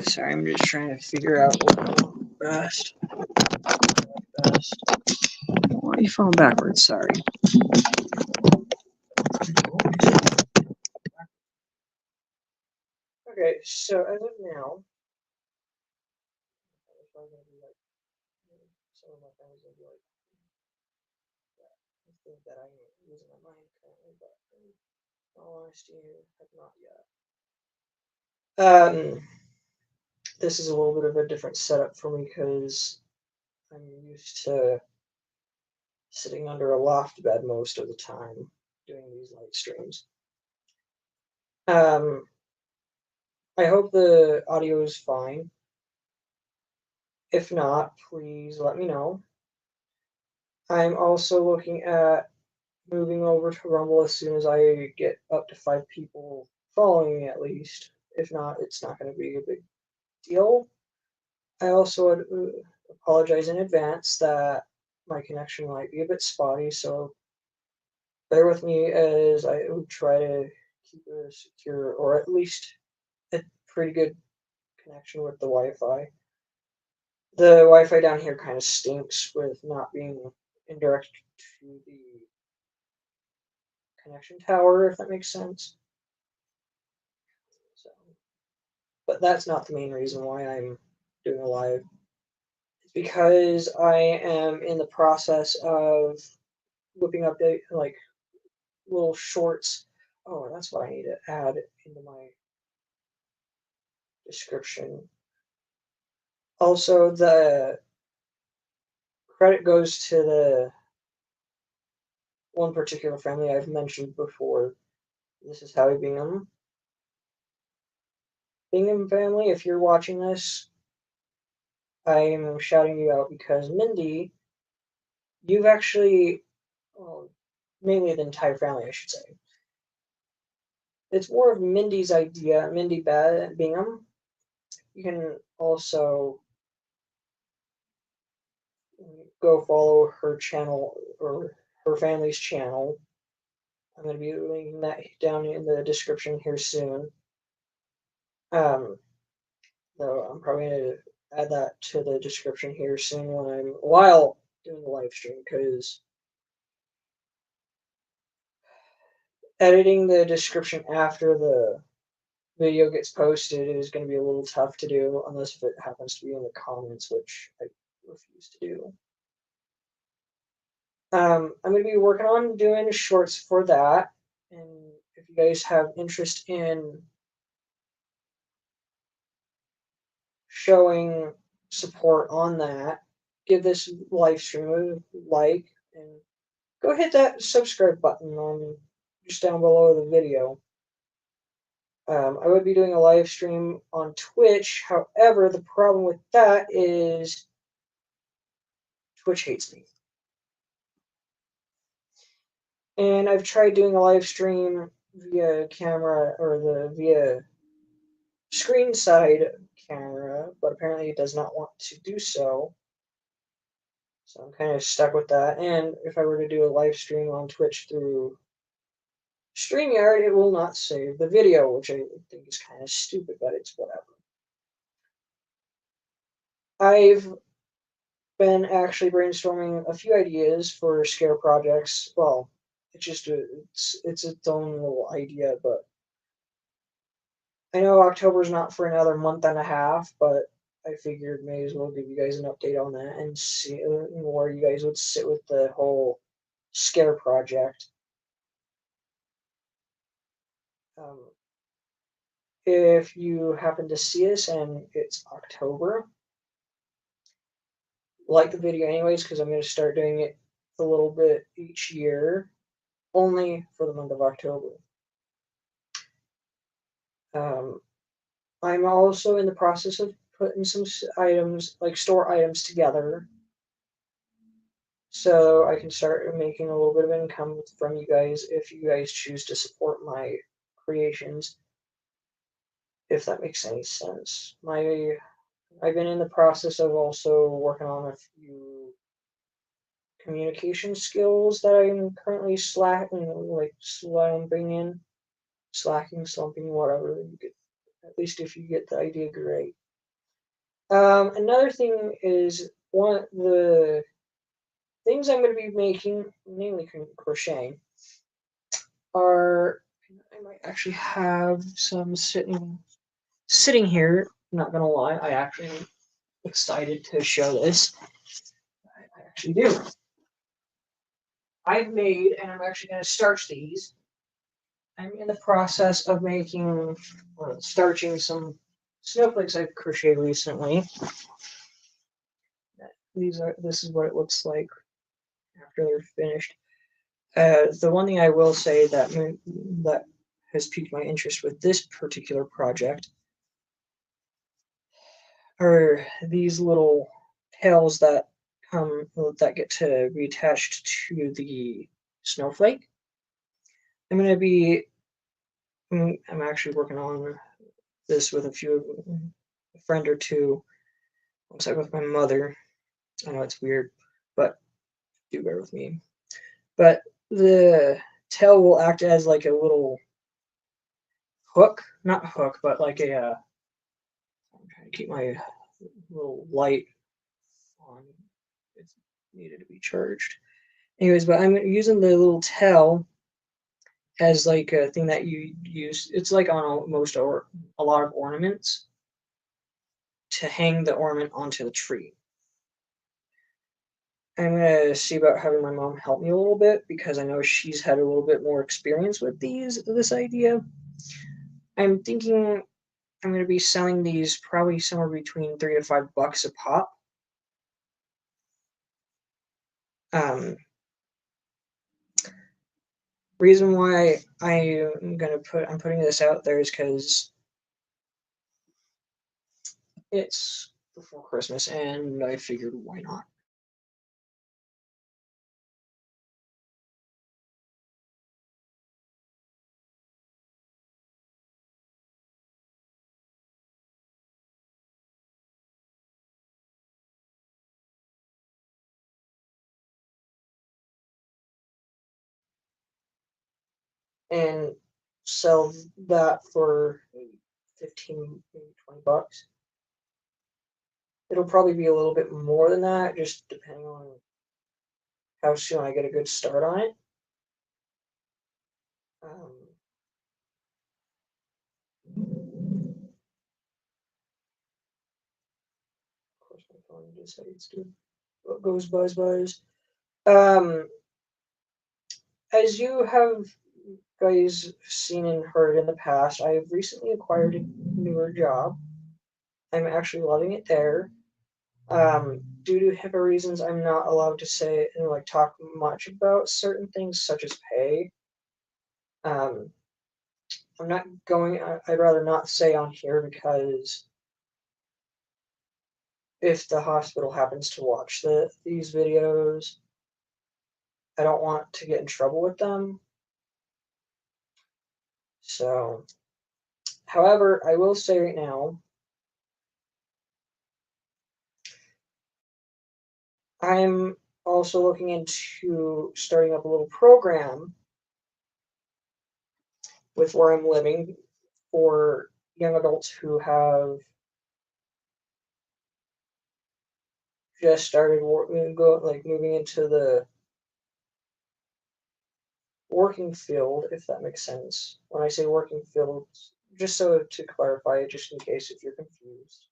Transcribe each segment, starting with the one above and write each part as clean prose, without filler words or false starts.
Sorry, I'm just trying to figure out what best. Why are you falling backwards? Sorry. Okay, so as of now, some of my friends will be like, I think that I'm losing my mind currently, but in all honesty, I have not yet. This is a little bit of a different setup for me because I'm used to sitting under a loft bed most of the time doing these live streams. I hope the audio is fine. If not, please let me know. I'm also looking at moving over to Rumble as soon as I get up to 5 people following me at least. If not, it's not going to be a big deal. I also would apologize in advance that my connection might be a bit spotty, so bear with me as I try to keep a secure or at least a pretty good connection with the Wi-Fi. The Wi-Fi down here kind of stinks with not being indirect to the connection tower, if that makes sense. So, but that's not the main reason why I'm doing a live. It's because I am in the process of whipping up like little shorts. Oh, that's what I need to add into my description. Also, the credit goes to the one particular family I've mentioned before. This is Howie Bingham. Bingham family, if you're watching this, I am shouting you out because Mindy, you've actually, well, mainly the entire family, I should say. It's more of Mindy's idea, Mindy Bingham. You can also go follow her channel or her family's channel. I'm going to be linking that down in the description here soon. So I'm probably going to add that to the description here soon while doing the live stream, because editing the description after the video gets posted is going to be a little tough to do unless if it happens to be in the comments, which I refuse to do. I'm going to be working on doing shorts for that, and if you guys have interest in showing support on that, give this live stream a like and go hit that subscribe button on just down below the video. I would be doing a live stream on Twitch. However, the problem with that is Twitch hates me. And I've tried doing a live stream via camera or via screen side camera, but apparently it does not want to do so. So I'm kind of stuck with that. And if I were to do a live stream on Twitch through StreamYard, it will not save the video, which I think is kind of stupid, but it's whatever. I've been actually brainstorming a few ideas for scare projects. Well, it's its own little idea, but I know October's not for another month and a half, but I figured may as well give you guys an update on that and see where you guys would sit with the whole scare project. If you happen to see us and it's October, like the video anyways, because I'm going to start doing it a little bit each year, only for the month of October. I'm also in the process of putting some items, like store items together, so I can start making a little bit of income from you guys if you guys choose to support my creations, if that makes any sense. I've been in the process of also working on a few communication skills that I'm currently slumping, whatever. You get, at least if you get the idea, great. Another thing is one of the things I'm going to be making, namely crocheting, are I might actually have some sitting here. I'm not gonna lie, I actually am excited to show this. I actually do. I've made, and I'm actually going to starch these. I'm in the process of making, starching some snowflakes I've crocheted recently. This is what it looks like after they're finished. The one thing I will say that has piqued my interest with this particular project are these little tails that get to be attached to the snowflake. I'm actually working on this with a friend or two. Looks like with my mother. I know it's weird, but do bear with me. But the tail will act as like a little hook, not hook, but like I'm trying to keep my little light on. It's needed to be charged. Anyways, but I'm using the little tail as like a thing that you use. It's like on a lot of ornaments to hang the ornament onto the tree. I'm gonna see about having my mom help me a little bit because I know she's had a little bit more experience with this idea. I'm thinking I'm gonna be selling these probably somewhere between $3 to $5 a pop. Um, reason why I'm putting this out there is because it's before Christmas, and I figured why not. And sell that for maybe 15, maybe $20. It'll probably be a little bit more than that, just depending on how soon I get a good start on it. Um, of course, my phone decides to what goes buzz. Um, as you have guys seen and heard in the past, I have recently acquired a newer job. I'm actually loving it there. Due to HIPAA reasons, I'm not allowed to say and like talk much about certain things such as pay. Um, I'm not going. I'd rather not say on here because if the hospital happens to watch these videos, I don't want to get in trouble with them. So, however, I will say right now, I'm also looking into starting up a little program with where I'm living for young adults who have just started moving into the working field, if that makes sense. When I say working field, just so to clarify it, just in case if you're confused,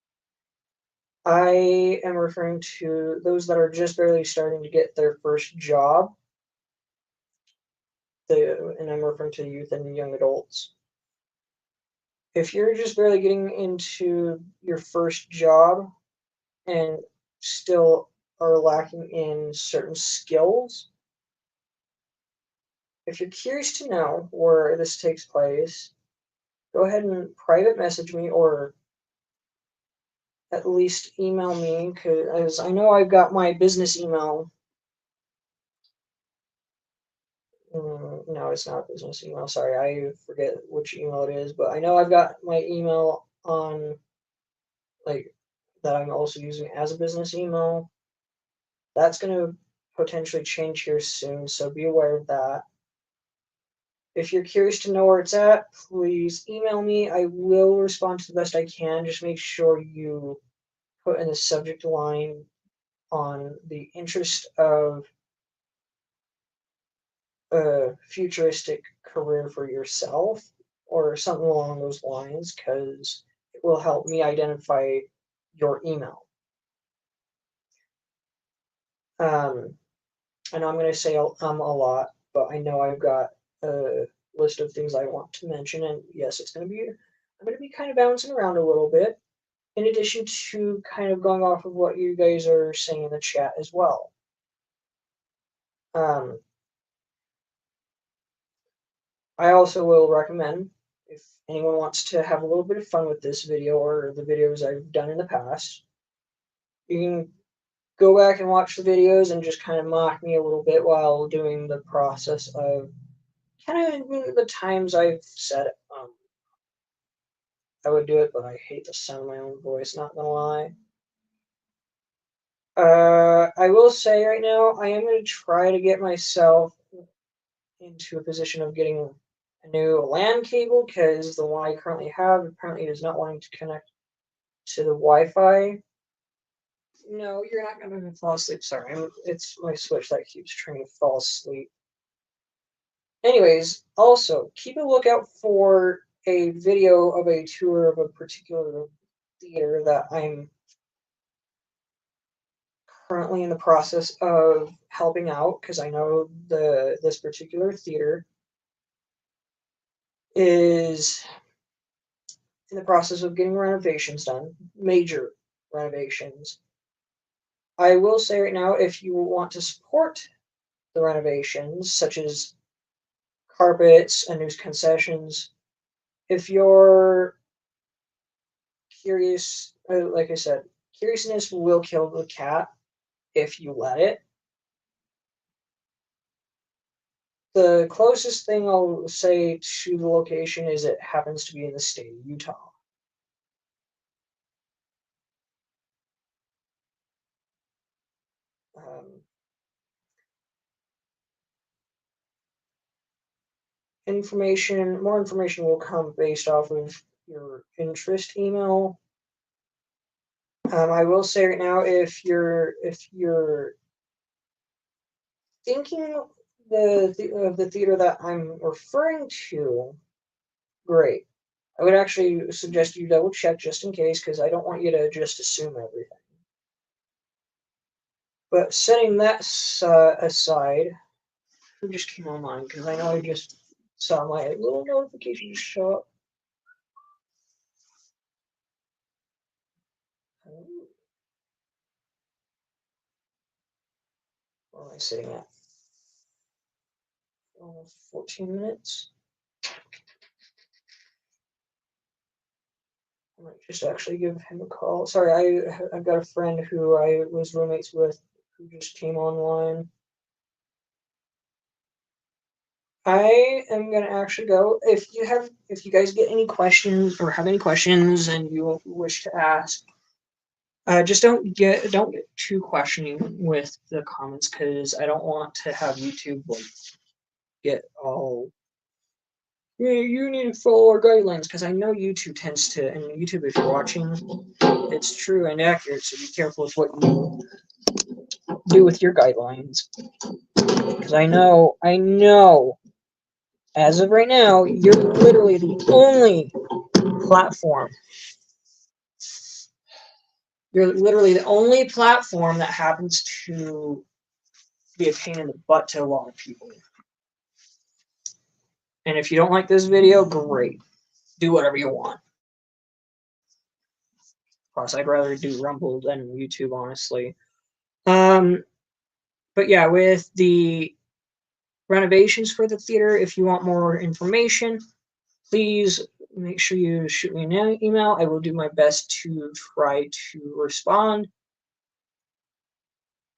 I am referring to those that are just barely starting to get their first job, and I'm referring to youth and young adults. If you're just barely getting into your first job and still are lacking in certain skills, if you're curious to know where this takes place, go ahead and private message me or at least email me because I know I've got my business email. No, it's not a business email. Sorry, I forget which email it is, but I know I've got my email on like that I'm also using as a business email. That's going to potentially change here soon, so be aware of that. If you're curious to know where it's at, please email me. I will respond to the best I can. Just make sure you put in the subject line on the interest of a futuristic career for yourself or something along those lines, because it will help me identify your email. I know I'm going to say a lot, but I know I've got a list of things I want to mention, and yes, I'm going to be kind of bouncing around a little bit, in addition to kind of going off of what you guys are saying in the chat as well. I also will recommend, if anyone wants to have a little bit of fun with this video or the videos I've done in the past, you can go back and watch the videos and just kind of mock me a little bit while doing the process of kind of the times I've said it. I would do it, but I hate the sound of my own voice, not gonna lie. I will say right now, I am going to try to get myself into a position of getting a new LAN cable, because the one I currently have apparently is not wanting to connect to the Wi-Fi. No, you're not going to fall asleep. Sorry, it's my Switch that keeps trying to fall asleep. Anyways, also, keep a lookout for a video of a tour of a particular theater that I'm currently in the process of helping out, because I know this particular theater is in the process of getting renovations done, major renovations. I will say right now, if you want to support the renovations, such as carpets and new concessions, if you're curious, like I said, curiousness will kill the cat if you let it. The closest thing I'll say to the location is it happens to be in the state of Utah. More information will come based off of your interest email. I will say right now, if you're thinking of the theater that I'm referring to, great. I would actually suggest you double check just in case, because I don't want you to just assume everything. But setting that aside, who just came online? Because I know I just saw my little notification show up. Where am I sitting at? Almost 14 minutes. I might just actually give him a call. Sorry, I've got a friend who I was roommates with who just came online. I am gonna actually go. If you guys get any questions or have any questions and you wish to ask, just don't get too questioning with the comments, because I don't want to have YouTube like get all, yeah, you need to follow our guidelines, because I know YouTube tends to, and YouTube, if you're watching, it's true and accurate, so be careful with what you do with your guidelines. Because I know, as of right now, you're literally the only platform. You're literally the only platform that happens to be a pain in the butt to a lot of people. And if you don't like this video, great. Do whatever you want. Plus, I'd rather do Rumble than YouTube, honestly. But yeah, with the renovations for the theater, if you want more information, please make sure you shoot me an email. I will do my best to try to respond.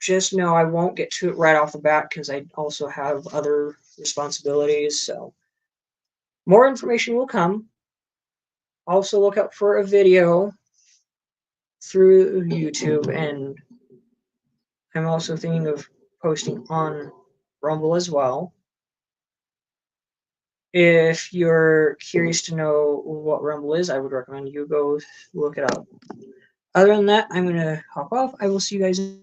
Just know I won't get to it right off the bat, because I also have other responsibilities. So more information will come. Also look out for a video through YouTube, and I'm also thinking of posting on Rumble as well. If you're curious to know what Rumble is, I would recommend you go look it up. Other than that, I'm going to hop off. I will see you guys in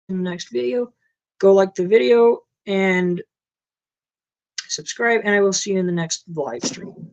the next video. Go like the video and subscribe, and I will see you in the next live stream.